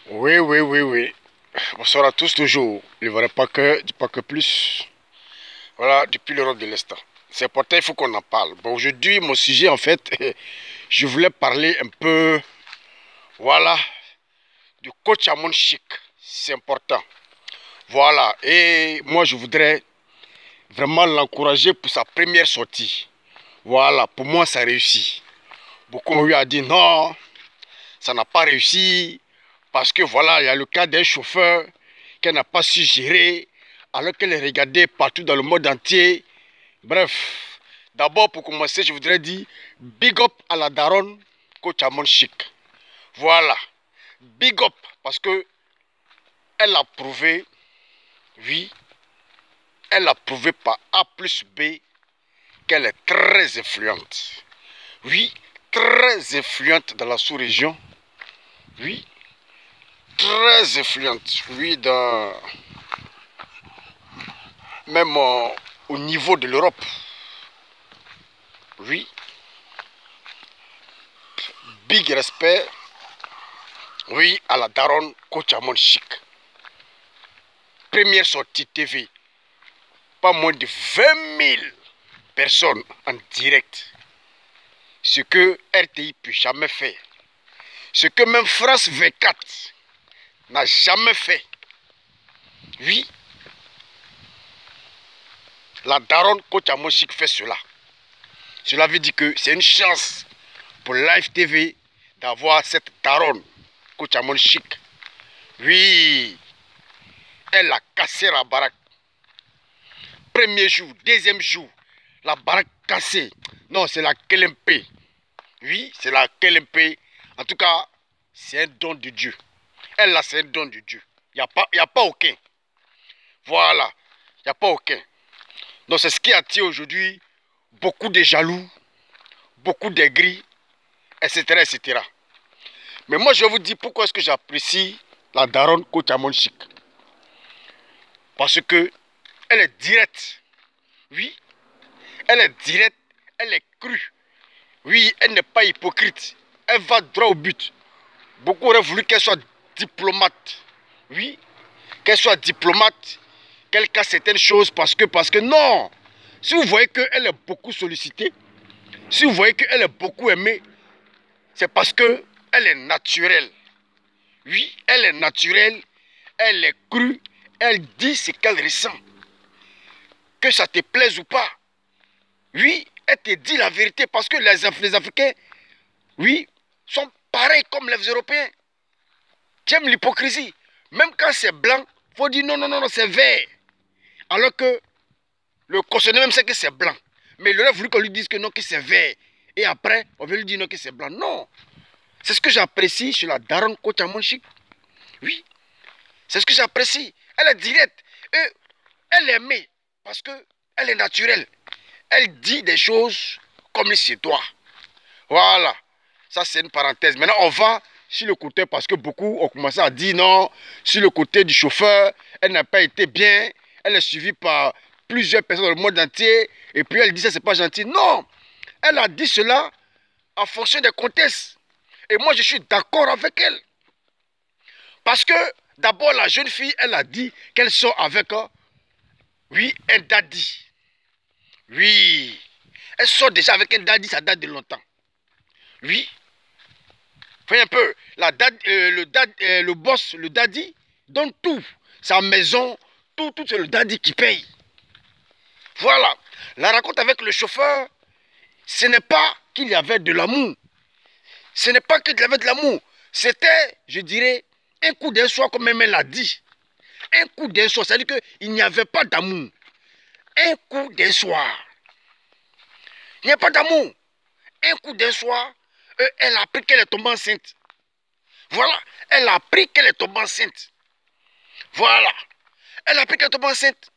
Oui, oui, oui, oui. Bonsoir à tous toujours. Il ne faudrait pas que plus. Voilà, depuis l'Europe de l'Est. C'est pourtant, il faut qu'on en parle. Bon, aujourd'hui, mon sujet, en fait, je voulais parler un peu, voilà, du coach Amon Chic. C'est important. Voilà, et moi, je voudrais vraiment l'encourager pour sa première sortie. Voilà, pour moi, ça réussit. Beaucoup ont eu à dire non, ça n'a pas réussi. Parce que voilà, il y a le cas d'un chauffeur qu'elle n'a pas su gérer, alors qu'elle est regardée partout dans le monde entier. Bref, d'abord pour commencer, je voudrais dire big up à la daronne coach Amon Chic. Voilà, big up parce que elle a prouvé, oui, elle a prouvé par A plus B qu'elle est très influente. Oui, très influente dans la sous-région. Oui, très influente. Oui, même au niveau de l'Europe. Oui, big respect, oui, à la daronne coach Amon Chic. Première sortie TV, pas moins de 20 000 personnes en direct. Ce que RTI peut jamais faire. Ce que même France 24 n'a jamais fait. Oui, la daronne coach Amon Chic fait cela. Cela veut dire que c'est une chance pour Live TV d'avoir cette daronne coach Amon Chic. Oui, elle a cassé la baraque. Premier jour, deuxième jour, la baraque cassée. Non, c'est la KLMP. Oui, c'est la KLMP. En tout cas, c'est un don de Dieu. Elle, là, c'est un don de Dieu. Il n'y a pas aucun. Voilà, il n'y a pas aucun. Donc, c'est ce qui attire aujourd'hui beaucoup de jaloux, beaucoup d'aigris, etc., etc. Mais moi, je vous dis pourquoi est-ce que j'apprécie la daronne coach Amon Chic. Parce que elle est directe. Oui, elle est directe, elle est crue. Oui, elle n'est pas hypocrite. Elle va droit au but. Beaucoup auraient voulu qu'elle soit diplomate. Oui, qu'elle soit diplomate, qu'elle casse certaines choses parce que non. Si vous voyez qu'elle est beaucoup sollicitée, si vous voyez qu'elle est beaucoup aimée, c'est parce qu'elle est naturelle. Oui, elle est naturelle, elle est crue, elle dit ce qu'elle ressent. Que ça te plaise ou pas. Oui, elle te dit la vérité parce que les Africains, oui, sont pareils comme les Européens. Tu aimes l'hypocrisie. Même quand c'est blanc, il faut dire non, non, non, non, c'est vert. Alors que le concerné même sait que c'est blanc. Mais il aurait voulu qu'on lui dise que non, que c'est vert. Et après, on veut lui dire non, que c'est blanc. Non. C'est ce que j'apprécie chez la daronne coach Amon Chic. Oui. C'est ce que j'apprécie. Elle est directe. Et elle est aimée parce qu'elle est naturelle. Elle dit des choses comme il se doit. Voilà. Ça, c'est une parenthèse. Maintenant, on va sur le côté parce que beaucoup ont commencé à dire non. Sur le côté du chauffeur, elle n'a pas été bien. Elle est suivie par plusieurs personnes dans le monde entier. Et puis elle dit ça, c'est pas gentil. Non. Elle a dit cela en fonction des contextes. Et moi, je suis d'accord avec elle. Parce que d'abord, la jeune fille, elle a dit qu'elle sort avec, oui, un daddy. Oui. Elle sort déjà avec un daddy, ça date de longtemps. Oui. Voyez un peu, le boss, le daddy, donne tout. Sa maison, tout c'est le daddy qui paye. Voilà. La rencontre avec le chauffeur, ce n'est pas qu'il y avait de l'amour. Ce n'est pas qu'il y avait de l'amour. C'était, je dirais, un coup d'un soir, comme même elle l'a dit. Un coup d'un soir, c'est-à-dire qu'il n'y avait pas d'amour. Un coup d'un soir. Il n'y a pas d'amour. Un coup d'un soir, elle a appris qu'elle est tombée enceinte. Voilà. Elle a appris qu'elle est tombée enceinte. Voilà. Elle a appris qu'elle est tombée enceinte.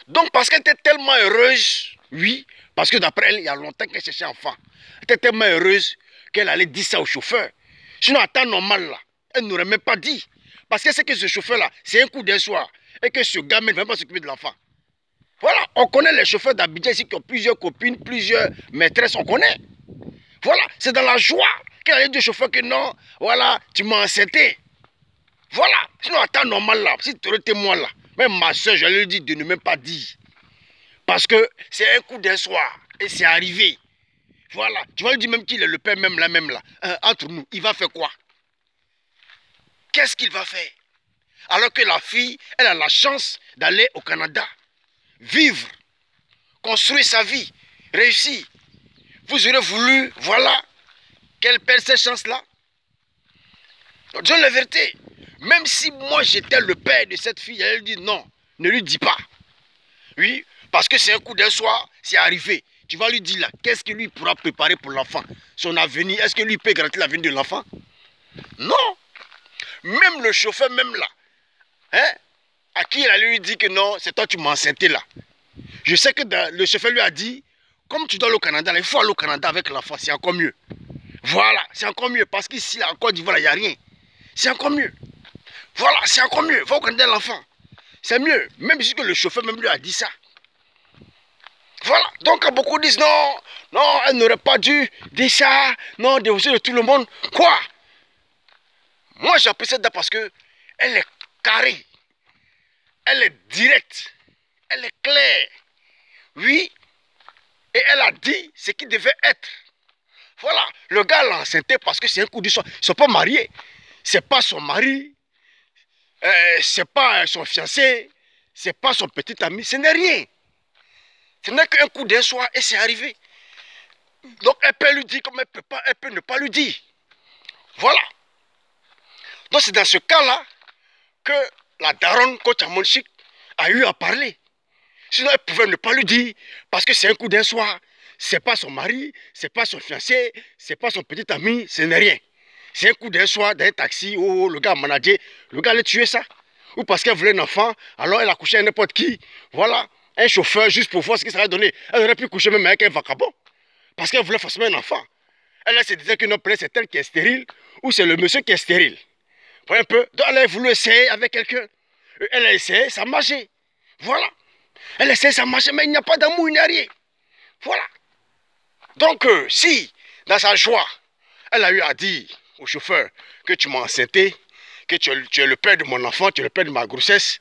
Donc, parce qu'elle était tellement heureuse, oui, parce que d'après elle, il y a longtemps qu'elle cherchait enfant. Elle était tellement heureuse qu'elle allait dire ça au chauffeur. Sinon, à temps normal, là, elle n'aurait même pas dit. Parce qu'elle sait que ce chauffeur-là, c'est un coup d'un soir. Et que ce gamin ne va pas s'occuper de l'enfant. Voilà, on connaît les chauffeurs d'Abidjan ici qui ont plusieurs copines, plusieurs maîtresses, on connaît. Voilà, c'est dans la joie qu'elle allait dire au chauffeur que non, voilà, tu m'as enceinté. Voilà. Sinon, à temps normal là, si tu aurais été moi là, même ma soeur, je lui ai dit de ne même pas dire. Parce que c'est un coup d'un soir. Et c'est arrivé. Voilà. Tu vas lui dire même qu'il est le père, même là. Entre nous, il va faire quoi? Qu'est-ce qu'il va faire? Alors que la fille, elle a la chance d'aller au Canada, vivre, construire sa vie, réussir. Vous aurez voulu, voilà, qu'elle perde cette chance-là. Disons la vérité. Même si moi j'étais le père de cette fille, elle dit non, ne lui dis pas. Oui, parce que c'est un coup d'un soir, c'est arrivé. Tu vas lui dire là, qu'est-ce que lui pourra préparer pour l'enfant? Son avenir, est-ce que lui peut garantir l'avenir de l'enfant? Non. Même le chauffeur, même là, hein, à qui il a lui dit que non, c'est toi tu m'as enceinté là. Je sais que le chauffeur lui a dit, comme tu dois aller au Canada, là, il faut aller au Canada avec l'enfant, c'est encore mieux. Voilà, c'est encore mieux, parce qu'ici, en Côte d'Ivoire, il n'y a rien. C'est encore mieux. Voilà, c'est encore mieux, va au Canada l'enfant. C'est mieux, même si le chauffeur même lui a dit ça. Voilà, donc quand beaucoup disent non, non, elle n'aurait pas dû dire ça, non, dévoiler de tout le monde. Quoi? Moi j'apprécie ça parce que elle est carrée, elle est directe, elle est claire. Oui, et elle a dit ce qui devait être. Voilà, le gars l'a enceinté parce que c'est un coup du soir. Ils ne sont pas mariés, c'est pas son mari, c'est pas son fiancé, c'est pas son petit ami, ce n'est rien. Ce n'est qu'un coup d'un soir et c'est arrivé. Donc elle peut lui dire comme elle peut pas, elle peut ne pas lui dire. Voilà. Donc c'est dans ce cas-là que la daronne coach Amonchik a eu à parler. Sinon elle pouvait ne pas lui dire parce que c'est un coup d'un soir. C'est pas son mari, c'est pas son fiancé, c'est pas son petit ami, ce n'est rien. C'est un coup d'un soir d'un taxi où le gars a managé, le gars allait tuer ça. Ou parce qu'elle voulait un enfant, alors elle a couché avec n'importe qui. Voilà. Un chauffeur juste pour voir ce que ça va donner. Elle aurait pu coucher même avec un vagabond. Parce qu'elle voulait forcément un enfant. Elle se disait que non, c'est elle qui est stérile ou c'est le monsieur qui est stérile. Vous voyez un peu? Donc elle a voulu essayer avec quelqu'un. Elle a essayé, ça a marché. Voilà. Elle a essayé, ça a marché, mais il n'y a pas d'amour, il n'y a rien. Voilà. Donc si, dans sa joie, elle a eu à dire au chauffeur que tu m'as enceinté, que tu es le père de mon enfant, tu es le père de ma grossesse,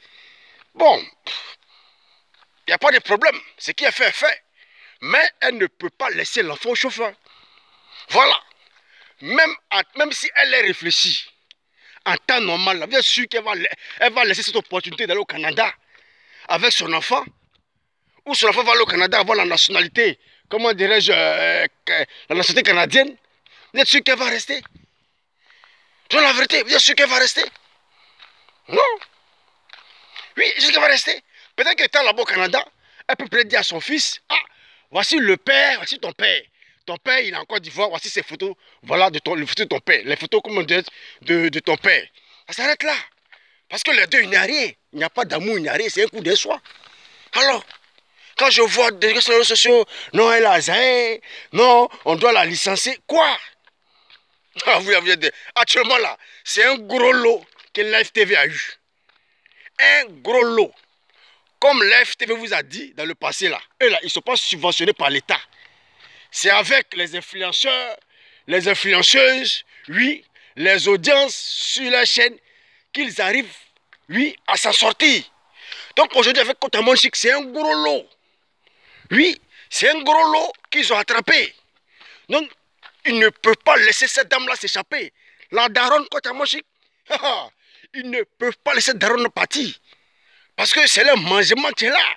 bon, il n'y a pas de problème. Ce qui est fait est fait. Mais elle ne peut pas laisser l'enfant au chauffeur. Voilà. Même si elle est réfléchie, en temps normal, bien sûr qu'elle va laisser cette opportunité d'aller au Canada avec son enfant. Ou son enfant va aller au Canada avoir la nationalité, comment dirais-je, la nationalité canadienne. Bien sûr qu'elle va rester. Dans la vérité, bien sûr qu'elle va rester. Non. Oui, je sais qu'elle va rester. Peut-être qu'elle est là-bas au Canada, elle peut peut-être dire à son fils, ah, voici le père, voici ton père. Ton père, il est en Côte d'Ivoire, voici ses photos, voilà, les photos de ton père. Les photos, comment dire, de ton père. Ça s'arrête là. Parce que les deux, il n'y a rien. Il n'y a pas d'amour, il n'y a rien, c'est un coup de soir. Alors, quand je vois des réseaux sociaux, non, elle a zaé, non, on doit la licencier. Quoi? Ah, actuellement là, c'est un gros lot que Live TV a eu. Un gros lot. Comme Live TV vous a dit dans le passé là, eux là, ils ne sont pas subventionnés par l'État. C'est avec les influenceurs, les influenceuses, oui, les audiences sur la chaîne qu'ils arrivent, oui, à s'en sortir. Donc aujourd'hui avec Kota Monchik, c'est un gros lot. Oui, c'est un gros lot qu'ils ont attrapé. Donc, ils ne peuvent pas laisser cette dame-là s'échapper. La daronne Kota Monchik, ils ne peuvent pas laisser cette daronne partir. Parce que c'est le mangement qui est là.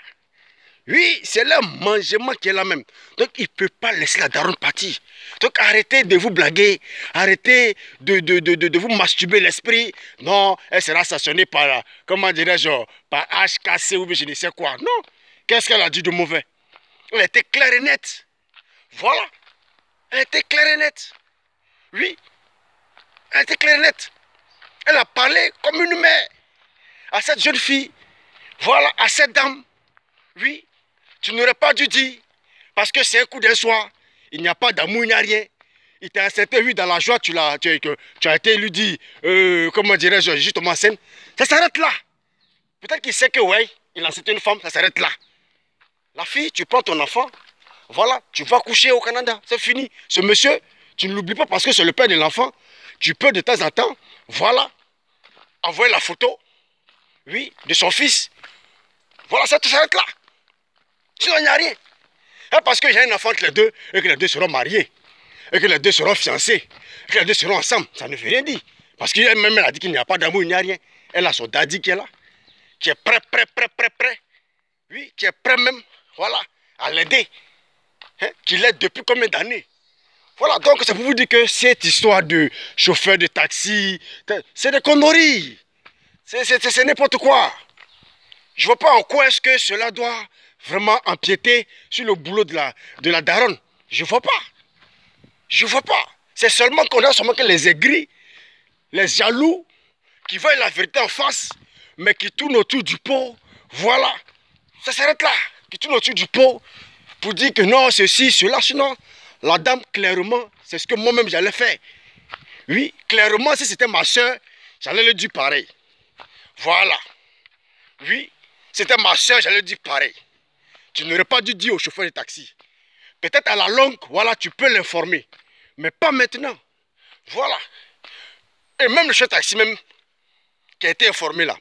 Oui, c'est le mangement qui est là même. Donc, il ne peut pas laisser la daronne partir. Donc, arrêtez de vous blaguer. Arrêtez de vous masturber l'esprit. Non, elle sera sanctionnée par, comment dirais-je, par HKC ou je ne sais quoi. Non. Qu'est-ce qu'elle a dit de mauvais? Elle était claire et nette. Voilà. Elle était claire et nette. Oui. Elle était claire et nette. Elle a parlé comme une mère à cette jeune fille. Voilà, à cette dame. Oui. Tu n'aurais pas dû dire, parce que c'est un coup d'un soir, il n'y a pas d'amour, il n'y a rien. Il t'a accepté, oui, dans la joie, tu as été lui dit, comment dirais-je, justement, scène. Ça s'arrête là. Peut-être qu'il sait que, ouais, il a accepté une femme, ça s'arrête là. La fille, tu prends ton enfant, voilà, tu vas coucher au Canada, c'est fini. Ce monsieur, Tu ne l'oublies pas parce que c'est le père de l'enfant. Tu peux de temps en temps, voilà, envoyer la photo, oui, de son fils. Voilà, ça s'arrête là. Sinon, il n'y a rien. Et parce qu'il y a un enfant entre les deux, et que les deux seront mariés, et que les deux seront fiancés, et que les deux seront ensemble, ça ne veut rien dire. Parce qu'elle-même, elle a dit qu'il n'y a pas d'amour, il n'y a rien. Elle a son daddy qui est là, qui est prêt. Oui, qui est prêt même, voilà, à l'aider. Hein, qui l'aide depuis combien d'années? Voilà, donc c'est pour vous dire que cette histoire de chauffeur de taxi, c'est des conneries. C'est n'importe quoi. Je ne vois pas en quoi est-ce que cela doit vraiment empiéter sur le boulot de la daronne. Je ne vois pas. Je ne vois pas. C'est seulement qu'on a seulement que les aigris, les jaloux, qui voient la vérité en face, mais qui tournent autour du pot. Voilà. Ça s'arrête là. Qui tournent autour du pot pour dire que non, ceci, cela, sinon. La dame, clairement, c'est ce que moi-même j'allais faire. Oui, clairement, si c'était ma soeur, j'allais lui dire pareil. Voilà. Oui, c'était ma soeur, j'allais lui dire pareil. Tu n'aurais pas dû dire au chauffeur de taxi. Peut-être à la longue, voilà, tu peux l'informer. Mais pas maintenant. Voilà. Et même le chauffeur de taxi, même, qui a été informé là,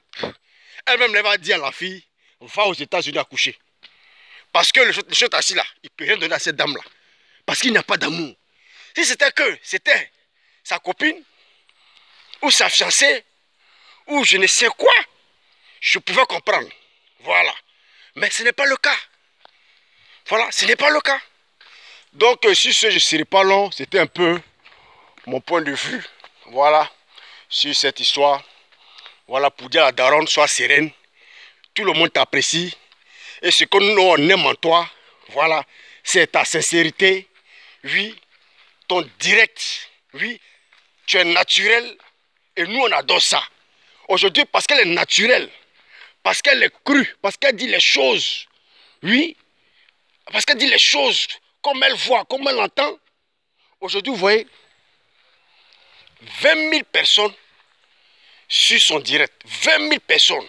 elle-même, elle va dire à la fille, va aux États-Unis accoucher. Parce que le chauffeur de taxi là, il ne peut rien donner à cette dame-là. Parce qu'il n'y a pas d'amour. Si c'était sa copine, ou sa fiancée, ou je ne sais quoi, je pouvais comprendre. Voilà. Mais ce n'est pas le cas. Voilà, ce n'est pas le cas. Donc, sur ce, je ne serai pas long. C'était un peu mon point de vue. Voilà, sur cette histoire. Voilà, pour dire à la daronne, sois sereine. Tout le monde t'apprécie. Et ce que nous, on aime en toi, voilà, c'est ta sincérité. Oui, ton direct, oui, tu es naturel et nous on adore ça. Aujourd'hui, parce qu'elle est naturelle, parce qu'elle est crue, parce qu'elle dit les choses, oui, parce qu'elle dit les choses comme elle voit, comme elle entend. Aujourd'hui, vous voyez, 20 000 personnes sur son direct, 20 000 personnes.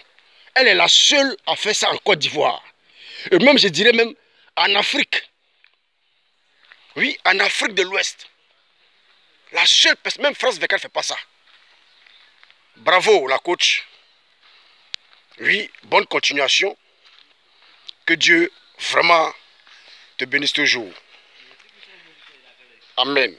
Elle est la seule à faire ça en Côte d'Ivoire. Et même, je dirais même, en Afrique. Oui, en Afrique de l'Ouest. La seule personne, même France Vécal ne fait pas ça. Bravo la coach. Oui, bonne continuation. Que Dieu vraiment te bénisse toujours. Amen.